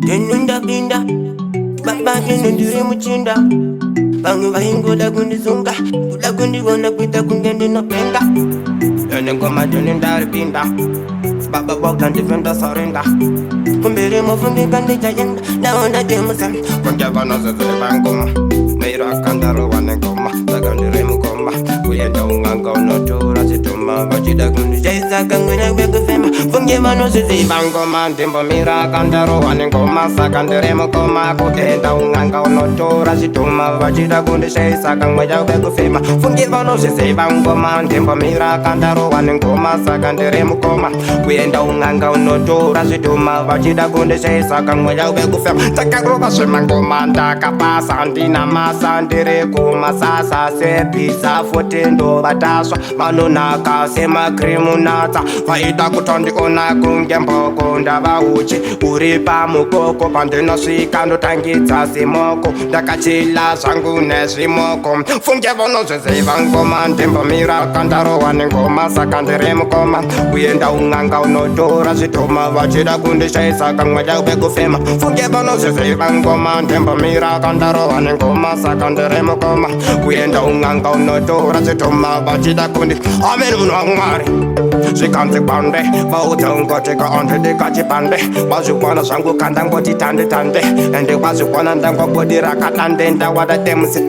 Tenunda binda Baba kene ndure muchinda Bangu bahingo la kundizunga Kula kundiwona kwita kungende no penga Yone ngoma jone ndari binda Baba boka ndivenda sarinda Kumbiri mufungi kandi jayenda Naona demusa Konja vana zezele bangoma Meira kandaro wane ngoma Sagandire mukoma Kuyenda unganga unotura situma Vachida kundi jaisa kangwena kwego fema Fungi vano zezele bangoma Ndimbo mira kandaro wane ngoma Sagandire mukoma Kuyenda unganga unotura situma Vachida kundi jaisa kangwena kwego fema Fungi vano zezele bangoma Ndimbo mira kandaro wane ngoma Sagandire mukoma Kuyenda unganga unotura situma Vachida kundi jaisa kangwena kwego fema Takaroba shema ngoma Ndaka pasa ndina masa ndire kumasasa sepisa fotendo bataswa manonaka sema krimunata faida kutondi ona kunge mboko ndava uchi uri pamukoko pandinosvika ndotangidza simoko ndakachila zvangu nezvimoko funge vono zvezeiva ngoma ndimbomira kandarohwa nengoma saka ndiri mukoma kuenda ung'anga unotora zvitoma vachida kundishaisa kamweda bekufema funge vono zvezeiva ngoma ndimbomira kandarohwa nengoma saka ndiri mukoma kuenda ung'anga unotora zvitoma vachida kundi amen munhu wamwari zvikanzi kwande vaudza ungoteka onde ndikachipande wazvikwana zvangu kanda ngoti tande tande ende wazvikwana ndangwabodi rakadande ndawada temusi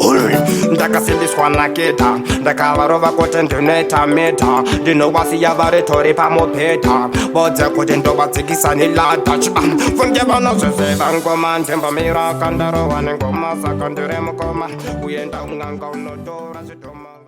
ndakasimbiswa naketa ndakavarova kuti ndinoita meta ndinowasiya varitori pamupeta vodze kuti ndovadzikisa nilata funge vano zvezeva ngoma ndimbomira kandarohwa nengoma saka ndiri mukoma kuenda ung'anga unotora zvitoma